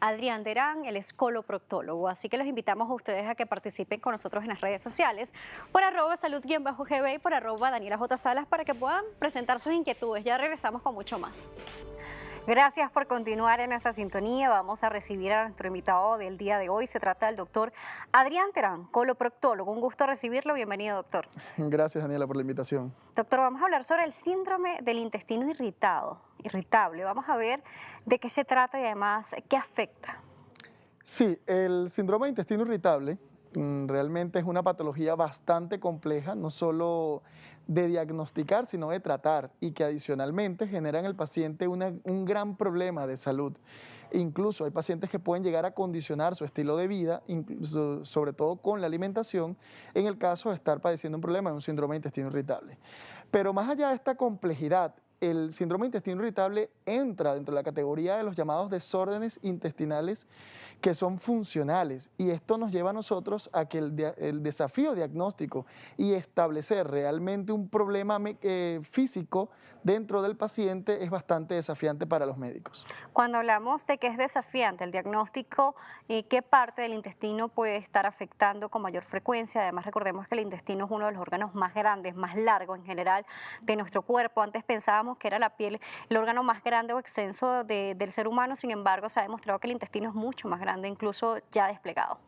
Adrián Terán, él es coloproctólogo, así que los invitamos a ustedes a que participen con nosotros en las redes sociales por @salud_gb y por @Daniela J. Salas para que puedan presentar sus inquietudes. Ya regresamos con mucho más. Gracias por continuar en nuestra sintonía. Vamos a recibir a nuestro invitado del día de hoy. Se trata del doctor Adrián Terán, coloproctólogo. Un gusto recibirlo. Bienvenido, doctor. Gracias, Daniela, por la invitación. Doctor, vamos a hablar sobre el síndrome del intestino irritable. Vamos a ver de qué se trata y además qué afecta. Sí, el síndrome de intestino irritable realmente es una patología bastante compleja, no solo de diagnosticar, sino de tratar, y que adicionalmente genera en el paciente un gran problema de salud. Incluso hay pacientes que pueden llegar a condicionar su estilo de vida, incluso, sobre todo con la alimentación, en el caso de estar padeciendo un problema de un síndrome de intestino irritable. Pero más allá de esta complejidad, el síndrome de intestino irritable entra dentro de la categoría de los llamados desórdenes intestinales que son funcionales, y esto nos lleva a nosotros a que el desafío diagnóstico y establecer realmente un problema físico dentro del paciente es bastante desafiante para los médicos. Cuando hablamos de que es desafiante el diagnóstico, ¿qué parte del intestino puede estar afectando con mayor frecuencia? Además, recordemos que el intestino es uno de los órganos más grandes, más largos en general de nuestro cuerpo. Antes pensábamos que era la piel el órgano más grande o extenso del ser humano, sin embargo, se ha demostrado que el intestino es mucho más grande, incluso ya desplegado.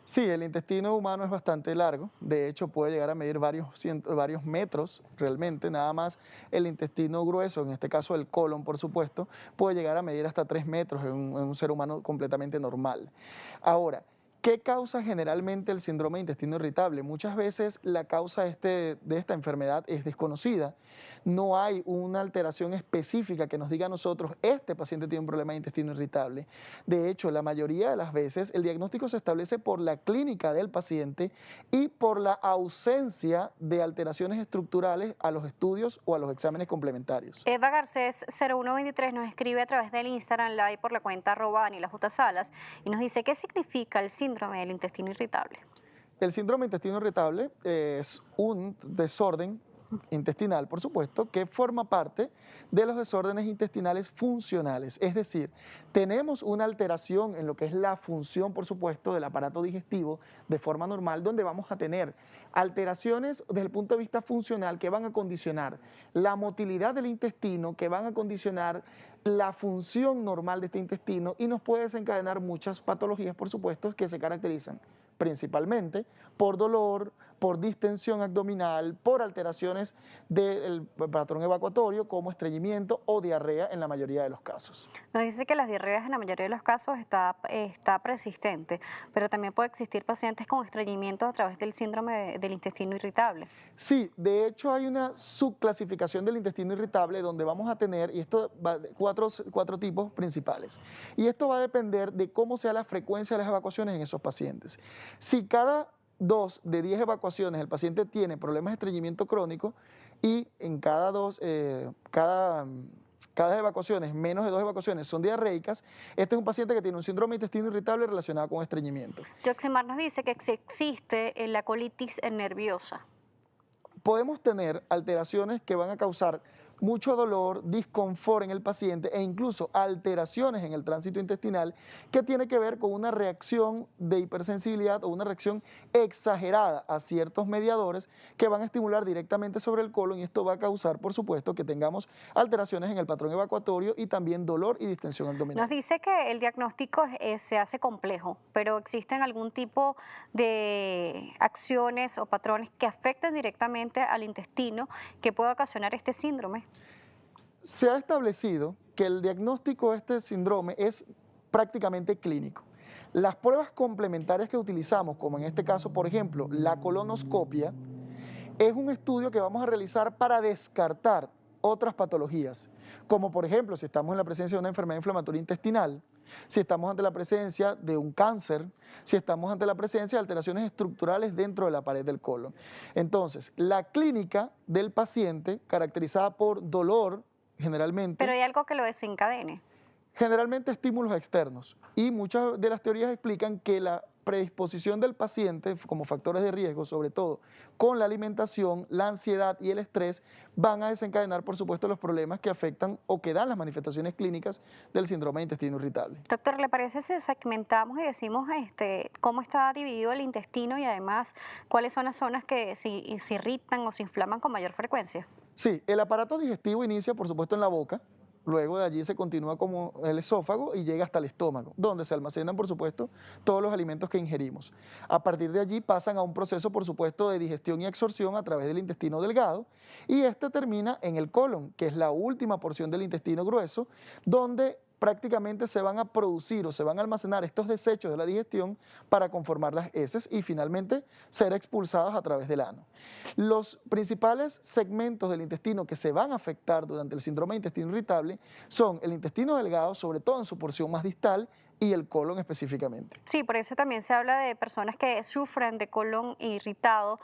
Sí, el intestino humano es bastante largo, de hecho puede llegar a medir varios metros realmente, nada más el intestino grueso, en este caso el colon por supuesto, puede llegar a medir hasta 3 metros en un ser humano completamente normal. Ahora, ¿qué causa generalmente el síndrome de intestino irritable? Muchas veces la causa de esta enfermedad es desconocida. No hay una alteración específica que nos diga a nosotros, este paciente tiene un problema de intestino irritable. De hecho, la mayoría de las veces el diagnóstico se establece por la clínica del paciente y por la ausencia de alteraciones estructurales a los estudios o a los exámenes complementarios. Eva Garcés 0123 nos escribe a través del Instagram Live por la cuenta @Daniela J. Salas y nos dice qué significa el síndrome del intestino irritable. El síndrome de intestino irritable es un desorden intestinal, por supuesto, que forma parte de los desórdenes intestinales funcionales. Es decir, tenemos una alteración en lo que es la función, por supuesto, del aparato digestivo de forma normal, donde vamos a tener alteraciones desde el punto de vista funcional que van a condicionar la motilidad del intestino, que van a condicionar la función normal de este intestino y nos puede desencadenar muchas patologías, por supuesto, que se caracterizan principalmente por dolor, por distensión abdominal, por alteraciones del patrón evacuatorio como estreñimiento o diarrea en la mayoría de los casos. Nos dice que las diarreas en la mayoría de los casos está persistente, pero también puede existir pacientes con estreñimiento a través del síndrome del intestino irritable. Sí, de hecho hay una subclasificación del intestino irritable donde vamos a tener, y esto va de cuatro tipos principales, y esto va a depender de cómo sea la frecuencia de las evacuaciones en esos pacientes. Si cada 2 de 10 evacuaciones el paciente tiene problemas de estreñimiento crónico y en cada evacuaciones, menos de 2 evacuaciones son diarreicas, este es un paciente que tiene un síndrome de intestino irritable relacionado con estreñimiento. Joximar nos dice que si existe la colitis nerviosa. Podemos tener alteraciones que van a causar mucho dolor, disconfort en el paciente e incluso alteraciones en el tránsito intestinal que tiene que ver con una reacción de hipersensibilidad o una reacción exagerada a ciertos mediadores que van a estimular directamente sobre el colon, y esto va a causar, por supuesto, que tengamos alteraciones en el patrón evacuatorio y también dolor y distensión abdominal. Nos dice que el diagnóstico se hace complejo, pero ¿existen algún tipo de acciones o patrones que afecten directamente al intestino que pueda ocasionar este síndrome? Se ha establecido que el diagnóstico de este síndrome es prácticamente clínico. Las pruebas complementarias que utilizamos, como en este caso, por ejemplo, la colonoscopia, es un estudio que vamos a realizar para descartar otras patologías, como por ejemplo si estamos en la presencia de una enfermedad inflamatoria intestinal, si estamos ante la presencia de un cáncer, si estamos ante la presencia de alteraciones estructurales dentro de la pared del colon. Entonces, la clínica del paciente, caracterizada por dolor, Pero generalmente, hay algo que lo desencadene. estímulos externos, y muchas de las teorías explican que la predisposición del paciente como factores de riesgo, sobre todo con la alimentación, la ansiedad y el estrés, van a desencadenar, por supuesto, los problemas que afectan o que dan las manifestaciones clínicas del síndrome de intestino irritable. Doctor, ¿le parece si segmentamos y decimos cómo está dividido el intestino y además cuáles son las zonas que se irritan o se inflaman con mayor frecuencia? Sí, el aparato digestivo inicia, por supuesto, en la boca. Luego de allí se continúa como el esófago y llega hasta el estómago, donde se almacenan, por supuesto, todos los alimentos que ingerimos. A partir de allí pasan a un proceso, por supuesto, de digestión y absorción a través del intestino delgado y este termina en el colon, que es la última porción del intestino grueso, donde prácticamente se van a producir o se van a almacenar estos desechos de la digestión para conformar las heces y finalmente ser expulsados a través del ano. Los principales segmentos del intestino que se van a afectar durante el síndrome de intestino irritable son el intestino delgado, sobre todo en su porción más distal, y el colon específicamente. Sí, por eso también se habla de personas que sufren de colon irritado,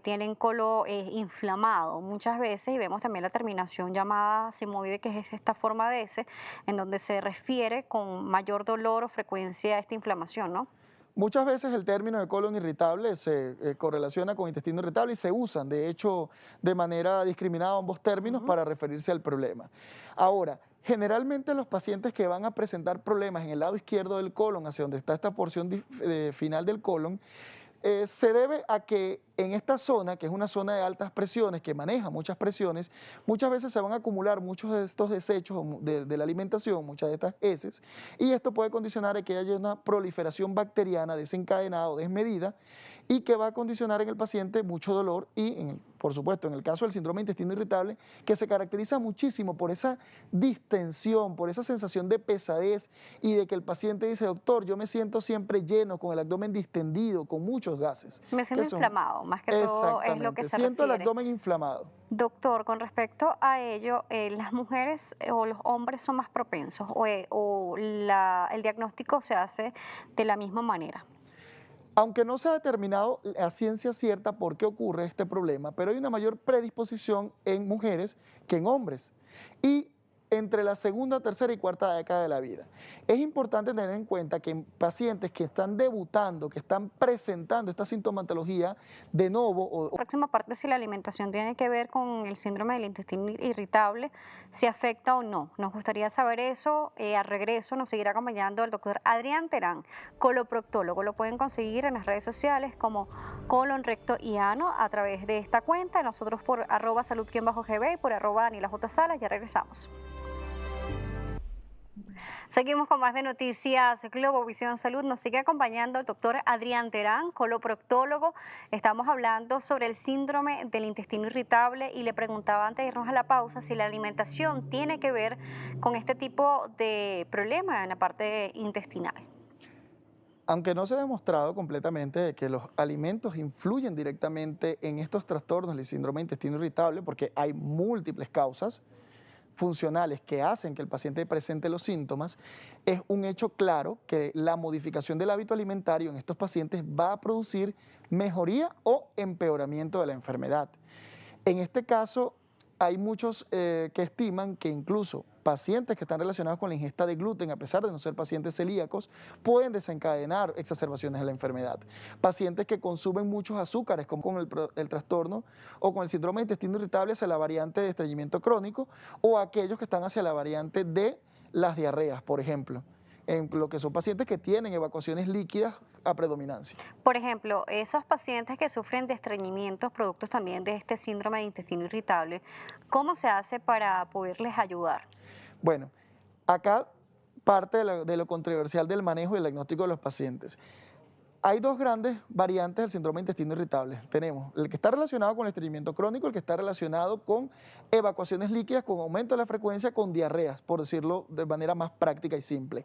tienen colon inflamado muchas veces y vemos también la terminación llamada simoide, que es esta forma de S, en donde se refiere con mayor dolor o frecuencia a esta inflamación, ¿no? Muchas veces el término de colon irritable se correlaciona con intestino irritable y se usan, de hecho, de manera discriminada ambos términos Ujú. para referirse al problema. Ahora, generalmente los pacientes que van a presentar problemas en el lado izquierdo del colon, hacia donde está esta porción final del colon, se debe a que en esta zona, que es una zona de altas presiones, que maneja muchas presiones, muchas veces se van a acumular muchos de estos desechos de la alimentación, muchas de estas heces, y esto puede condicionar a que haya una proliferación bacteriana desencadenada o desmedida y que va a condicionar en el paciente mucho dolor y, por supuesto, en el caso del síndrome de intestino irritable, que se caracteriza muchísimo por esa distensión, por esa sensación de pesadez y de que el paciente dice, doctor, yo me siento siempre lleno, con el abdomen distendido, con muchos gases. Me siento Que son inflamado, más que todo es lo que Exactamente, se siento el refiere. abdomen inflamado. Doctor, con respecto a ello, ¿las mujeres o los hombres son más propensos o el diagnóstico se hace de la misma manera? Aunque no se ha determinado a ciencia cierta por qué ocurre este problema, pero hay una mayor predisposición en mujeres que en hombres. Y entre la segunda, tercera y cuarta década de la vida. Es importante tener en cuenta que en pacientes que están debutando, que están presentando esta sintomatología de nuevo Próxima parte, si la alimentación tiene que ver con el síndrome del intestino irritable, si afecta o no. Nos gustaría saber eso. Al regreso nos seguirá acompañando el doctor Adrián Terán, coloproctólogo. Lo pueden conseguir en las redes sociales como colon, recto y ano a través de esta cuenta. Nosotros por @salud_gb y por @Daniela J. Salas. Ya regresamos. Seguimos con más de noticias Globovisión Salud. Nos sigue acompañando el doctor Adrián Terán, coloproctólogo. Estamos hablando sobre el síndrome del intestino irritable y le preguntaba antes de irnos a la pausa si la alimentación tiene que ver con este tipo de problema en la parte intestinal. Aunque no se ha demostrado completamente que los alimentos influyen directamente en estos trastornos del síndrome de intestino irritable, porque hay múltiples causas funcionales que hacen que el paciente presente los síntomas, es un hecho claro que la modificación del hábito alimentario en estos pacientes va a producir mejoría o empeoramiento de la enfermedad. En este caso, hay muchos que estiman que incluso pacientes que están relacionados con la ingesta de gluten, a pesar de no ser pacientes celíacos, pueden desencadenar exacerbaciones de la enfermedad. Pacientes que consumen muchos azúcares, como con el trastorno o con el síndrome de intestino irritable hacia la variante de estreñimiento crónico, o aquellos que están hacia la variante de las diarreas, por ejemplo, en lo que son pacientes que tienen evacuaciones líquidas a predominancia. Por ejemplo, esos pacientes que sufren de estreñimientos, productos también de este síndrome de intestino irritable, ¿cómo se hace para poderles ayudar? Bueno, acá parte de lo controversial del manejo y el diagnóstico de los pacientes. Hay dos grandes variantes del síndrome de intestino irritable. Tenemos el que está relacionado con el estreñimiento crónico, el que está relacionado con evacuaciones líquidas, con aumento de la frecuencia, con diarreas, por decirlo de manera más práctica y simple.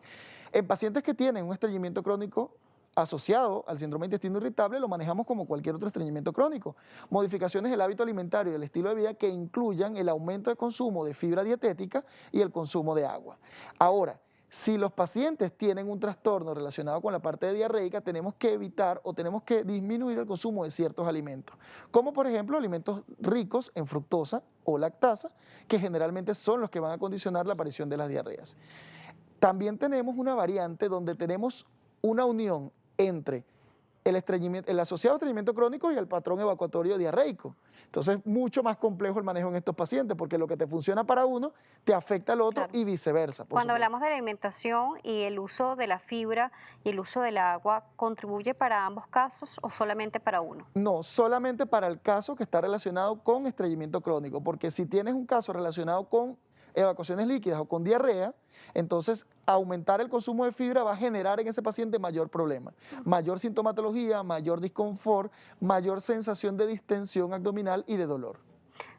En pacientes que tienen un estreñimiento crónico asociado al síndrome de intestino irritable, lo manejamos como cualquier otro estreñimiento crónico. Modificaciones del hábito alimentario y del estilo de vida que incluyan el aumento de consumo de fibra dietética y el consumo de agua. Ahora, si los pacientes tienen un trastorno relacionado con la parte diarreica, tenemos que evitar o tenemos que disminuir el consumo de ciertos alimentos, como por ejemplo alimentos ricos en fructosa o lactasa, que generalmente son los que van a condicionar la aparición de las diarreas. También tenemos una variante donde tenemos una unión entre el asociado a estreñimiento crónico y el patrón evacuatorio diarreico. Entonces, mucho más complejo el manejo en estos pacientes, porque lo que te funciona para uno, te afecta al otro Claro. y viceversa, por Cuando supuesto. hablamos de la alimentación y el uso de la fibra y el uso del agua, ¿contribuye para ambos casos o solamente para uno? No, solamente para el caso que está relacionado con estreñimiento crónico, porque si tienes un caso relacionado con evacuaciones líquidas o con diarrea, entonces aumentar el consumo de fibra va a generar en ese paciente mayor problema, mayor sintomatología, mayor disconfort, mayor sensación de distensión abdominal y de dolor.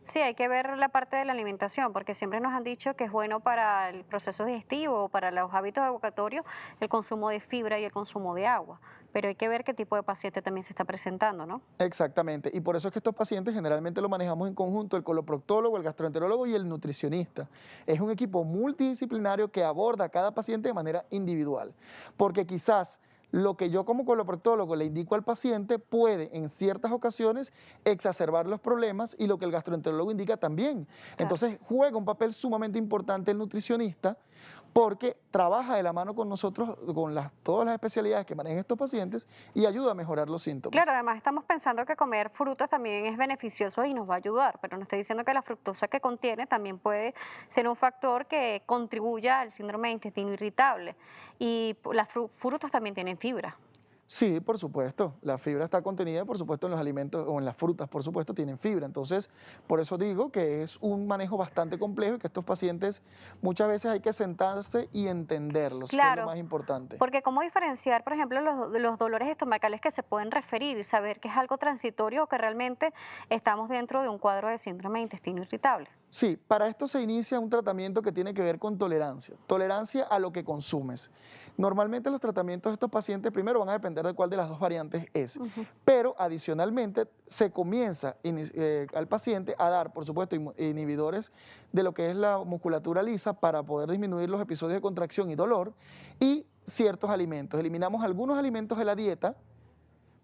Sí, hay que ver la parte de la alimentación, porque siempre nos han dicho que es bueno para el proceso digestivo o para los hábitos evocatorios el consumo de fibra y el consumo de agua, pero hay que ver qué tipo de paciente también se está presentando, ¿no? Exactamente, y por eso es que estos pacientes generalmente lo manejamos en conjunto, el coloproctólogo, el gastroenterólogo y el nutricionista. Es un equipo multidisciplinario que aborda a cada paciente de manera individual, porque quizás lo que yo como coloproctólogo le indico al paciente puede en ciertas ocasiones exacerbar los problemas y lo que el gastroenterólogo indica también. Claro. Entonces juega un papel sumamente importante el nutricionista porque trabaja de la mano con nosotros, con todas las especialidades que manejan estos pacientes y ayuda a mejorar los Claro, síntomas. además estamos pensando que comer frutas también es beneficioso y nos va a ayudar, pero nos está diciendo que la fructosa que contiene también puede ser un factor que contribuya al síndrome de intestino irritable. Y las frutas también tienen fibra. Sí, por supuesto. La fibra está contenida, por supuesto, en los alimentos o en las frutas, por supuesto, tienen fibra. Entonces, por eso digo que es un manejo bastante complejo y que estos pacientes muchas veces hay que sentarse y entenderlos, que es lo Claro, más importante. porque cómo diferenciar, por ejemplo, los dolores estomacales que se pueden referir y saber que es algo transitorio o que realmente estamos dentro de un cuadro de síndrome de intestino irritable. Sí, para esto se inicia un tratamiento que tiene que ver con tolerancia, tolerancia a lo que consumes. Normalmente los tratamientos de estos pacientes primero van a depender de cuál de las dos variantes es, Ujú. pero adicionalmente se comienza al paciente a dar, por supuesto, inhibidores de lo que es la musculatura lisa para poder disminuir los episodios de contracción y dolor y ciertos alimentos. Eliminamos algunos alimentos de la dieta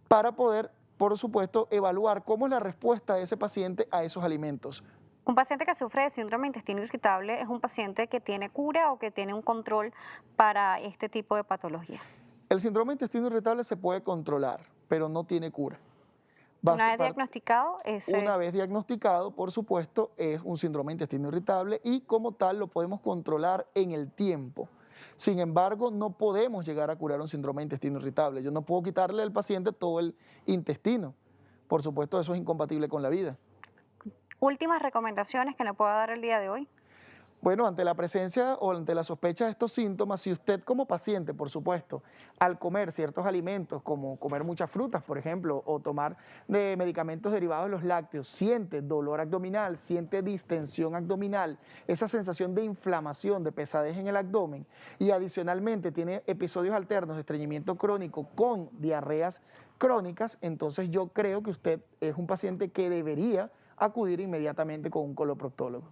para poder, por supuesto, evaluar cómo es la respuesta de ese paciente a esos alimentos. Un paciente que sufre de síndrome de intestino irritable es un paciente que tiene cura o que tiene un control para este tipo de patología. El síndrome de intestino irritable se puede controlar, pero no tiene cura. Va a Una ser vez diagnosticado, ese, Una vez diagnosticado, por supuesto, es un síndrome de intestino irritable y como tal lo podemos controlar en el tiempo. Sin embargo, no podemos llegar a curar un síndrome de intestino irritable. Yo no puedo quitarle al paciente todo el intestino. Por supuesto, eso es incompatible con la vida. últimas recomendaciones que le pueda dar el día de hoy. Bueno, ante la presencia o ante la sospecha de estos síntomas, si usted como paciente, por supuesto, al comer ciertos alimentos, como comer muchas frutas, por ejemplo, o tomar medicamentos derivados de los lácteos, siente dolor abdominal, siente distensión abdominal, esa sensación de inflamación, de pesadez en el abdomen, y adicionalmente tiene episodios alternos de estreñimiento crónico con diarreas crónicas, entonces yo creo que usted es un paciente que debería acudir inmediatamente con un coloproctólogo.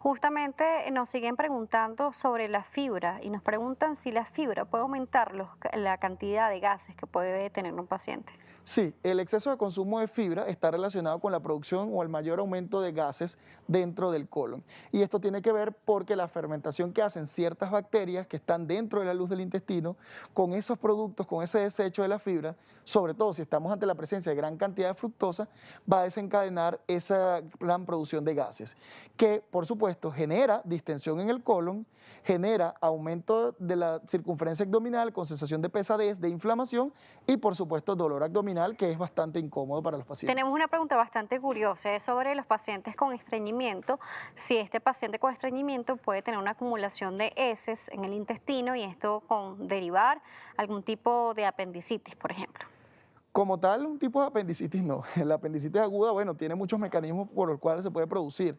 Justamente nos siguen preguntando sobre la fibra y nos preguntan si la fibra puede aumentar la cantidad de gases que puede tener un paciente. Sí, el exceso de consumo de fibra está relacionado con la producción o el mayor aumento de gases dentro del colon. Y esto tiene que ver porque la fermentación que hacen ciertas bacterias que están dentro de la luz del intestino, con esos productos, con ese desecho de la fibra, sobre todo si estamos ante la presencia de gran cantidad de fructosa, va a desencadenar esa gran producción de gases, que por supuesto genera distensión en el colon, genera aumento de la circunferencia abdominal con sensación de pesadez, de inflamación y por supuesto dolor abdominal que es bastante incómodo para los pacientes. Tenemos una pregunta bastante curiosa, es sobre los pacientes con estreñimiento, si este paciente con estreñimiento puede tener una acumulación de heces en el intestino y esto con derivar algún tipo de apendicitis, por ejemplo. Como tal, un tipo de apendicitis no. La apendicitis aguda, bueno, tiene muchos mecanismos por los cuales se puede producir,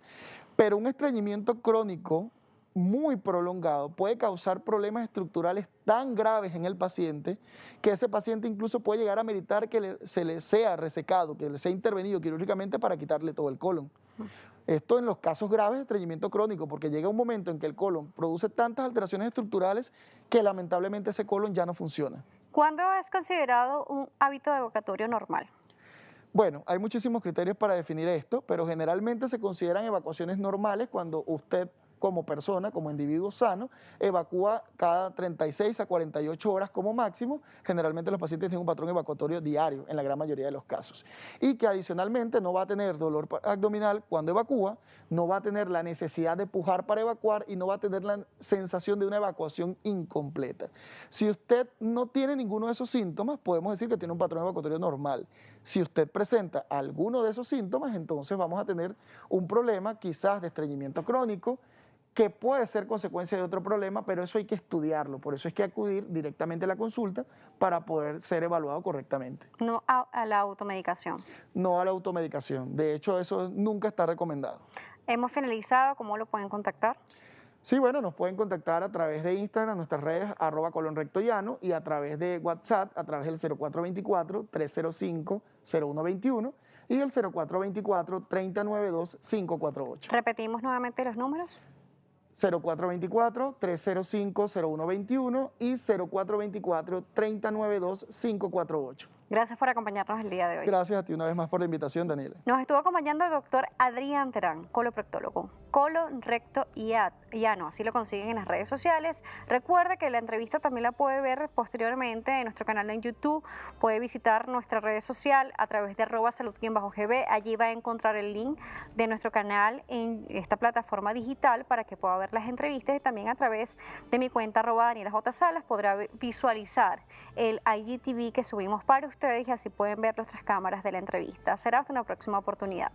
pero un estreñimiento crónico muy prolongado puede causar problemas estructurales tan graves en el paciente que ese paciente incluso puede llegar a meritar que se le sea resecado, que le sea intervenido quirúrgicamente para quitarle todo el colon. Esto en los casos graves de estreñimiento crónico, porque llega un momento en que el colon produce tantas alteraciones estructurales que lamentablemente ese colon ya no funciona. ¿Cuándo es considerado un hábito evocatorio normal? Bueno, hay muchísimos criterios para definir esto, pero generalmente se consideran evacuaciones normales cuando usted como persona, como individuo sano, evacúa cada 36 a 48 horas como máximo. Generalmente los pacientes tienen un patrón evacuatorio diario en la gran mayoría de los casos. Y que adicionalmente no va a tener dolor abdominal cuando evacúa, no va a tener la necesidad de pujar para evacuar y no va a tener la sensación de una evacuación incompleta. Si usted no tiene ninguno de esos síntomas, podemos decir que tiene un patrón evacuatorio normal. Si usted presenta alguno de esos síntomas, entonces vamos a tener un problema quizás de estreñimiento crónico, que puede ser consecuencia de otro problema, pero eso hay que estudiarlo. Por eso es que acudir directamente a la consulta para poder ser evaluado correctamente. No a la automedicación. No a la automedicación. De hecho, eso nunca está recomendado. Hemos finalizado, ¿cómo lo pueden contactar? Sí, bueno, nos pueden contactar a través de Instagram, nuestras redes, @colonrectollano, y a través de WhatsApp, a través del 0424-305-0121 y el 0424-3092-548. Repetimos nuevamente los números. 0424-305-0121 y 0424-3092-548. Gracias por acompañarnos el día de hoy. Gracias a ti una vez más por la invitación, Daniela. Nos estuvo acompañando el doctor Adrián Terán, coloproctólogo. Colon, recto y ano, así lo consiguen en las redes sociales. Recuerda que la entrevista también la puede ver posteriormente en nuestro canal en YouTube. Puede visitar nuestra red social a través de @salud_gb. Allí va a encontrar el link de nuestro canal en esta plataforma digital para que pueda ver las entrevistas, y también a través de mi cuenta @DanielaJSalas podrá visualizar el IGTV que subimos para ustedes, y así pueden ver nuestras cámaras de la entrevista. Será hasta una próxima oportunidad.